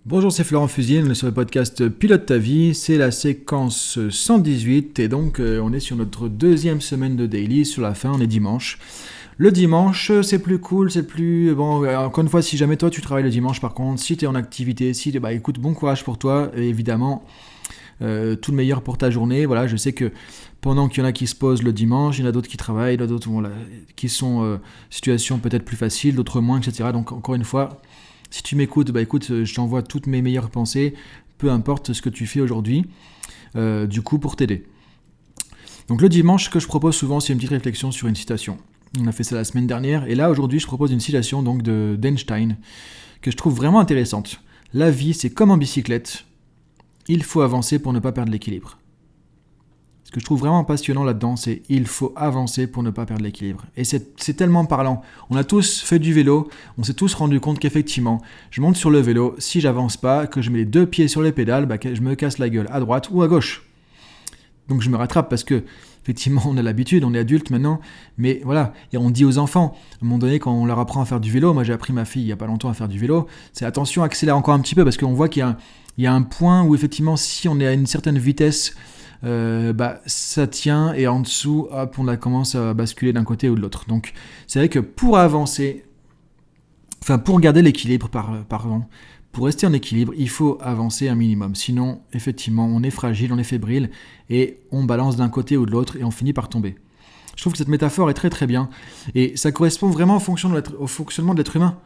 Bonjour, c'est Florent Fusier, on est sur le podcast Pilote ta vie, c'est la séquence 118 et donc on est sur notre deuxième semaine de daily, sur la fin on est dimanche. Le dimanche c'est plus cool, c'est plus... Bon, encore une fois, si jamais toi tu travailles le dimanche par contre, si tu es en activité, écoute, bon courage pour toi, et évidemment tout le meilleur pour ta journée. Voilà, je sais que pendant qu'il y en a qui se posent le dimanche, il y en a d'autres qui travaillent, d'autres qui sont situation peut-être plus facile, d'autres moins, etc. Donc encore une fois... Si tu m'écoutes, écoute, je t'envoie toutes mes meilleures pensées, peu importe ce que tu fais aujourd'hui, du coup pour t'aider. Donc le dimanche, ce que je propose souvent, c'est une petite réflexion sur une citation. On a fait ça la semaine dernière, et là aujourd'hui je propose une citation donc d'Einstein, que je trouve vraiment intéressante. La vie, c'est comme en bicyclette, il faut avancer pour ne pas perdre l'équilibre. Ce que je trouve vraiment passionnant là-dedans, c'est il faut avancer pour ne pas perdre l'équilibre. Et c'est tellement parlant. On a tous fait du vélo, on s'est tous rendu compte qu'effectivement, je monte sur le vélo, si j'avance pas, que je mets les deux pieds sur les pédales, je me casse la gueule à droite ou à gauche. Donc je me rattrape parce que, effectivement, on a l'habitude, on est adulte maintenant, mais voilà, et on dit aux enfants, à un moment donné, quand on leur apprend à faire du vélo, moi j'ai appris ma fille il y a pas longtemps à faire du vélo, c'est attention, accélère encore un petit peu parce qu'on voit qu'il y a un point où effectivement, si on est à une certaine vitesse, ça tient et en dessous, hop, on commence à basculer d'un côté ou de l'autre. Donc c'est vrai que pour avancer, pour garder l'équilibre, pour rester en équilibre, il faut avancer un minimum. Sinon, effectivement, on est fragile, on est fébrile et on balance d'un côté ou de l'autre et on finit par tomber. Je trouve que cette métaphore est très très bien et ça correspond vraiment au fonctionnement de l'être humain.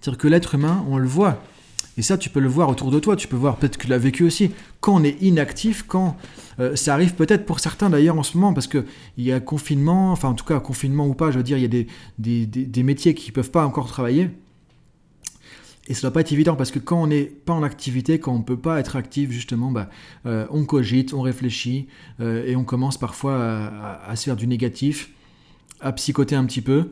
C'est-à-dire que l'être humain, on le voit. Et ça, tu peux le voir autour de toi, tu peux voir, peut-être que tu l'as vécu aussi. Quand on est inactif, ça arrive peut-être pour certains d'ailleurs en ce moment, parce qu'il y a confinement, enfin en tout cas confinement ou pas, je veux dire, il y a des métiers qui ne peuvent pas encore travailler. Et ça ne doit pas être évident, parce que quand on n'est pas en activité, quand on ne peut pas être actif, justement, on cogite, on réfléchit, et on commence parfois à se faire du négatif, à psychoter un petit peu.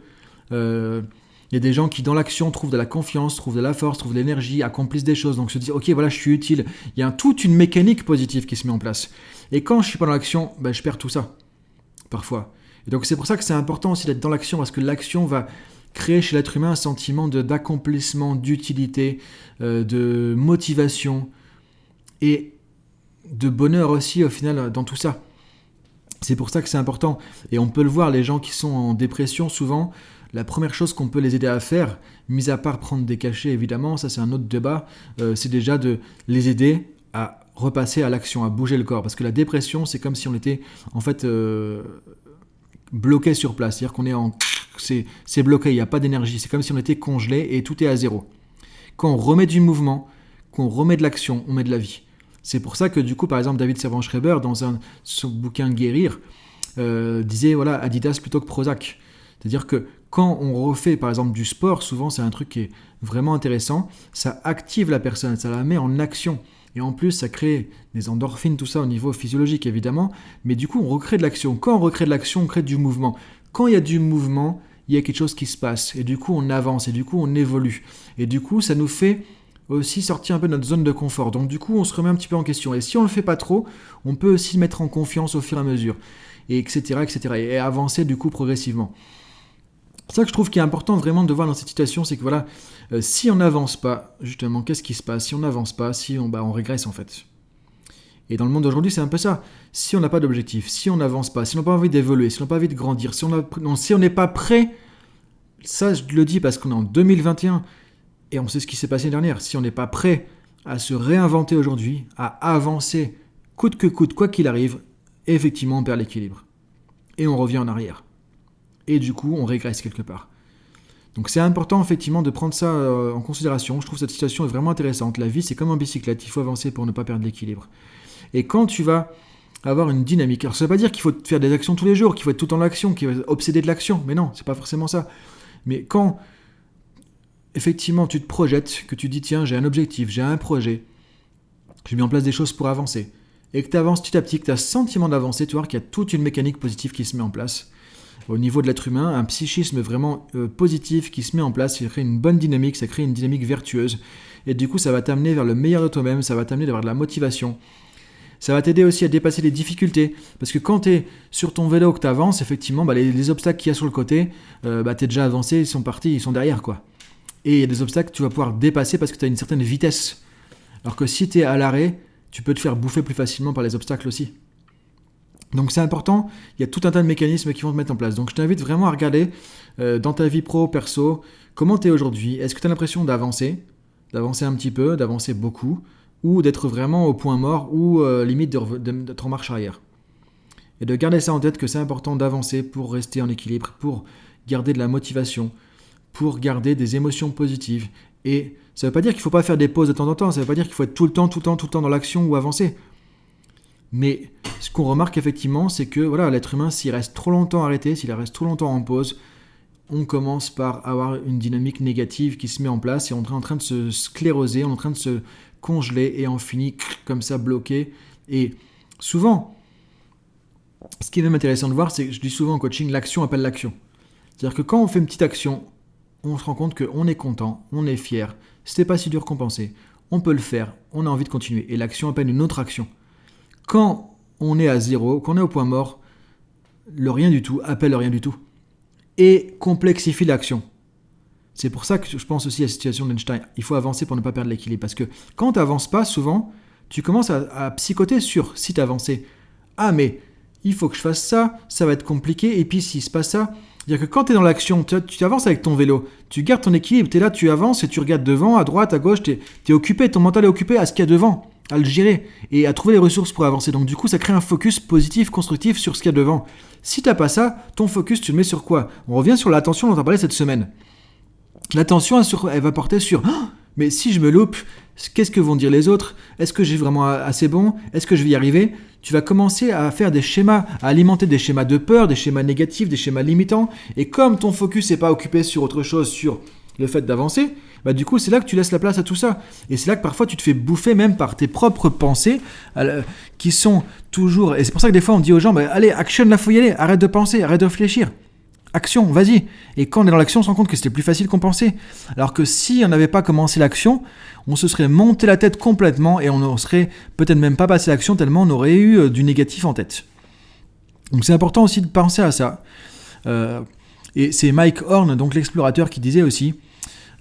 Il y a des gens qui, dans l'action, trouvent de la confiance, trouvent de la force, trouvent de l'énergie, accomplissent des choses, donc se disent « Ok, voilà, je suis utile ». Il y a toute une mécanique positive qui se met en place. Et quand je ne suis pas dans l'action, je perds tout ça, parfois. Et donc c'est pour ça que c'est important aussi d'être dans l'action, parce que l'action va créer chez l'être humain un sentiment d'accomplissement, d'utilité, de motivation et de bonheur aussi, au final, dans tout ça. C'est pour ça que c'est important. Et on peut le voir, les gens qui sont en dépression, souvent... La première chose qu'on peut les aider à faire, mis à part prendre des cachets évidemment, ça c'est un autre débat, c'est déjà de les aider à repasser à l'action, à bouger le corps. Parce que la dépression, c'est comme si on était en fait bloqué sur place. C'est-à-dire qu'on est c'est bloqué, il n'y a pas d'énergie. C'est comme si on était congelé et tout est à zéro. Quand on remet du mouvement, quand on remet de l'action, on met de la vie. C'est pour ça que du coup, par exemple, David Servan-Schreiber, dans son bouquin Guérir, disait voilà, Adidas plutôt que Prozac. C'est-à-dire que quand on refait par exemple du sport, souvent c'est un truc qui est vraiment intéressant, ça active la personne, ça la met en action. Et en plus ça crée des endorphines, tout ça au niveau physiologique évidemment, mais du coup on recrée de l'action. Quand on recrée de l'action, on crée du mouvement. Quand il y a du mouvement, il y a quelque chose qui se passe, et du coup on avance, et du coup on évolue. Et du coup ça nous fait aussi sortir un peu de notre zone de confort. Donc du coup on se remet un petit peu en question. Et si on ne le fait pas trop, on peut aussi se mettre en confiance au fur et à mesure, et etc. et avancer du coup progressivement. C'est ça que je trouve qui est important vraiment de voir dans cette situation, c'est que voilà, si on n'avance pas, justement, qu'est-ce qui se passe ? Si on n'avance pas, on régresse en fait. Et dans le monde d'aujourd'hui, c'est un peu ça. Si on n'a pas d'objectif, si on n'avance pas, si on n'a pas envie d'évoluer, si on n'a pas envie de grandir, si on n'est pas prêt, ça je le dis parce qu'on est en 2021 et on sait ce qui s'est passé l'année dernière, si on n'est pas prêt à se réinventer aujourd'hui, à avancer coûte que coûte, quoi qu'il arrive, effectivement on perd l'équilibre. Et on revient en arrière. Et du coup, on régresse quelque part. Donc c'est important, effectivement, de prendre ça en considération. Je trouve cette situation est vraiment intéressante. La vie, c'est comme en bicyclette. Il faut avancer pour ne pas perdre l'équilibre. Et quand tu vas avoir une dynamique... Alors ça ne veut pas dire qu'il faut faire des actions tous les jours, qu'il faut être tout en action, qu'il faut être obsédé de l'action. Mais non, c'est pas forcément ça. Mais quand, effectivement, tu te projettes, que tu dis, tiens, j'ai un objectif, j'ai un projet, j'ai mis en place des choses pour avancer, et que tu avances petit à petit, que tu as ce sentiment d'avancer, tu vois qu'il y a toute une mécanique positive qui se met en place. Au niveau de l'être humain, un psychisme vraiment positif qui se met en place, ça crée une bonne dynamique, ça crée une dynamique vertueuse. Et du coup, ça va t'amener vers le meilleur de toi-même, ça va t'amener d'avoir de la motivation. Ça va t'aider aussi à dépasser les difficultés. Parce que quand tu es sur ton vélo, que tu avances, effectivement, les obstacles qu'il y a sur le côté, tu es déjà avancé, ils sont partis, ils sont derrière, quoi. Et il y a des obstacles que tu vas pouvoir dépasser parce que tu as une certaine vitesse. Alors que si tu es à l'arrêt, tu peux te faire bouffer plus facilement par les obstacles aussi. Donc c'est important, il y a tout un tas de mécanismes qui vont te mettre en place. Donc je t'invite vraiment à regarder dans ta vie pro, perso, comment tu es aujourd'hui. Est-ce que tu as l'impression d'avancer un petit peu, d'avancer beaucoup, ou d'être vraiment au point mort, ou limite d'être en marche arrière. Et de garder ça en tête que c'est important d'avancer pour rester en équilibre, pour garder de la motivation, pour garder des émotions positives. Et ça ne veut pas dire qu'il ne faut pas faire des pauses de temps en temps, ça ne veut pas dire qu'il faut être tout le temps dans l'action ou avancer. Mais ce qu'on remarque effectivement, c'est que voilà, l'être humain, s'il reste trop longtemps arrêté, s'il reste trop longtemps en pause, on commence par avoir une dynamique négative qui se met en place et on est en train de se scléroser, on est en train de se congeler et on finit comme ça bloqué. Et souvent, ce qui est même intéressant de voir, c'est que je dis souvent en coaching, l'action appelle l'action. C'est-à-dire que quand on fait une petite action, on se rend compte qu'on est content, on est fier, c'était pas si dur qu'on pensait, on peut le faire, on a envie de continuer. Et l'action appelle une autre action. Quand on est à zéro, quand on est au point mort, le rien du tout appelle le rien du tout et complexifie l'action. C'est pour ça que je pense aussi à la situation d'Einstein. Il faut avancer pour ne pas perdre l'équilibre. Parce que quand tu n'avances pas, souvent, tu commences à psychoter sur si tu as avancé. Ah, mais il faut que je fasse ça, ça va être compliqué. Et puis, s'il se passe ça, c'est-à-dire que quand tu es dans l'action, tu avances avec ton vélo, tu gardes ton équilibre, tu es là, tu avances et tu regardes devant, à droite, à gauche, tu es occupé, ton mental est occupé à ce qu'il y a devant, à le gérer et à trouver les ressources pour avancer. Donc du coup, ça crée un focus positif, constructif sur ce qu'il y a devant. Si tu n'as pas ça, ton focus, tu le mets sur quoi ? On revient sur l'attention dont on a parlé cette semaine. L'attention, elle va porter sur « mais si je me loupe, qu'est-ce que vont dire les autres ? Est-ce que j'ai vraiment assez bon ? Est-ce que je vais y arriver ?» Tu vas commencer à faire des schémas, à alimenter des schémas de peur, des schémas négatifs, des schémas limitants. Et comme ton focus n'est pas occupé sur autre chose, sur le fait d'avancer, bah du coup, c'est là que tu laisses la place à tout ça. Et c'est là que parfois, tu te fais bouffer même par tes propres pensées qui sont toujours... Et c'est pour ça que des fois, on dit aux gens, bah, allez, action, là, faut y aller. Arrête de penser, arrête de réfléchir. Action, vas-y. Et quand on est dans l'action, on se rend compte que c'était plus facile qu'on pensait. Alors que si on n'avait pas commencé l'action, on se serait monté la tête complètement et on ne serait peut-être même pas passé à l'action tellement on aurait eu du négatif en tête. Donc c'est important aussi de penser à ça. Et c'est Mike Horn, donc l'explorateur, qui disait aussi,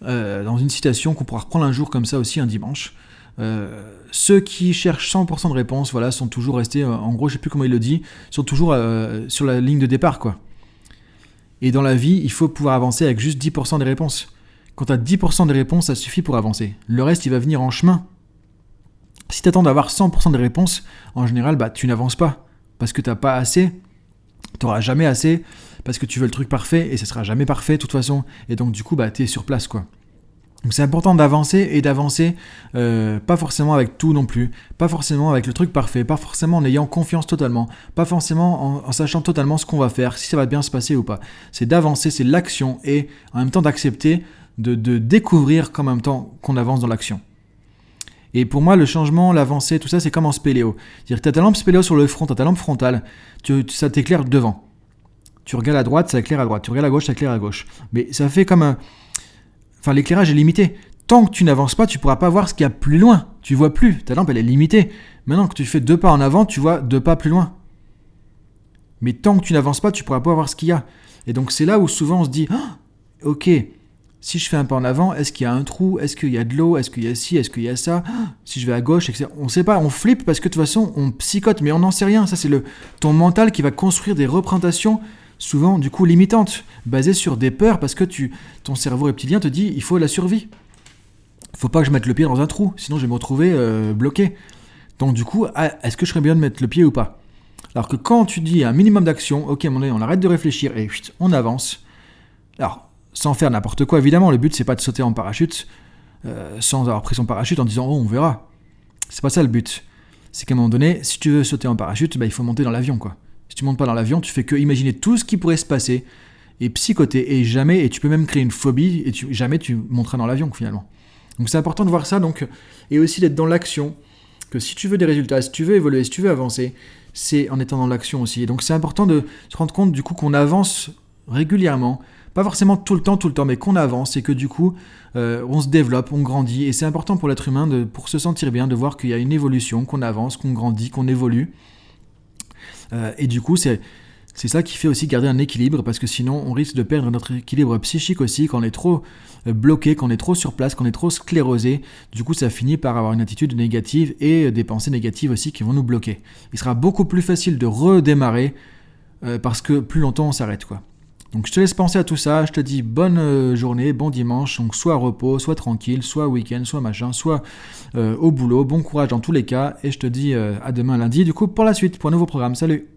dans une citation qu'on pourra reprendre un jour comme ça aussi, un dimanche, ceux qui cherchent 100% de réponses, voilà, sont toujours restés, en gros, je ne sais plus comment il le dit, sont toujours sur la ligne de départ, quoi. Et dans la vie, il faut pouvoir avancer avec juste 10% des réponses. Quand tu as 10% des réponses, ça suffit pour avancer. Le reste, il va venir en chemin. Si tu attends d'avoir 100% des réponses, en général, bah, tu n'avances pas. Parce que tu n'as pas assez, tu n'auras jamais assez, parce que tu veux le truc parfait, et ça ne sera jamais parfait de toute façon. Et donc, du coup, bah, tu es sur place, quoi. Donc c'est important d'avancer et d'avancer, pas forcément avec tout non plus, pas forcément avec le truc parfait, pas forcément en ayant confiance totalement, pas forcément en sachant totalement ce qu'on va faire, si ça va bien se passer ou pas. C'est d'avancer, c'est l'action et en même temps d'accepter de découvrir qu'en même temps qu'on avance dans l'action. Et pour moi, le changement, l'avancée, tout ça, c'est comme en spéléo. C'est-à-dire que tu as ta lampe spéléo sur le front, tu as ta lampe frontale, ça t'éclaire devant. Tu regardes à droite, ça éclaire à droite. Tu regardes à gauche, ça éclaire à gauche. Mais ça fait comme un... Enfin, l'éclairage est limité. Tant que tu n'avances pas, tu ne pourras pas voir ce qu'il y a plus loin. Tu ne vois plus. Ta lampe, elle est limitée. Maintenant que tu fais 2 pas en avant, tu vois 2 pas plus loin. Mais tant que tu n'avances pas, tu ne pourras pas voir ce qu'il y a. Et donc, c'est là où souvent on se dit « Ok, si je fais un pas en avant, est-ce qu'il y a un trou ? Est-ce qu'il y a de l'eau ? Est-ce qu'il y a ci ? Est-ce qu'il y a ça ? Si je vais à gauche, etc. » On ne sait pas. On flippe parce que de toute façon, on psychote. Mais on n'en sait rien. Ça, c'est ton mental qui va construire des représentations souvent du coup limitantes, basées sur des peurs, parce que ton cerveau reptilien te dit il faut la survie. Il ne faut pas que je mette le pied dans un trou, sinon je vais me retrouver bloqué. Donc du coup, est-ce que je serais bien de mettre le pied ou pas ? Alors que quand tu dis un minimum d'action, ok, à un moment donné, on arrête de réfléchir et on avance. Alors, sans faire n'importe quoi, évidemment, le but c'est pas de sauter en parachute sans avoir pris son parachute en disant on verra. C'est pas ça le but. C'est qu'à un moment donné, si tu veux sauter en parachute, il faut monter dans l'avion, quoi. Si tu montes pas dans l'avion, tu fais que imaginer tout ce qui pourrait se passer et psychoter et tu peux même créer une phobie et jamais tu monteras dans l'avion finalement. Donc c'est important de voir ça et aussi d'être dans l'action, que si tu veux des résultats, si tu veux évoluer, si tu veux avancer, c'est en étant dans l'action aussi. Et donc c'est important de se rendre compte du coup qu'on avance régulièrement, pas forcément tout le temps, mais qu'on avance et que du coup on se développe, on grandit et c'est important pour l'être humain pour se sentir bien, de voir qu'il y a une évolution, qu'on avance, qu'on grandit, qu'on évolue. Et du coup, c'est C'est ça qui fait aussi garder un équilibre, parce que sinon on risque de perdre notre équilibre psychique aussi quand on est trop bloqué, quand on est trop sur place, quand on est trop sclérosé. Du coup, ça finit par avoir une attitude négative et des pensées négatives aussi qui vont nous bloquer. Il sera beaucoup plus facile de redémarrer parce que plus longtemps on s'arrête, quoi. Donc je te laisse penser à tout ça, je te dis bonne journée, bon dimanche, donc soit repos, soit tranquille, soit week-end, soit machin, soit au boulot, bon courage dans tous les cas, et je te dis à demain lundi du coup pour la suite, pour un nouveau programme, salut.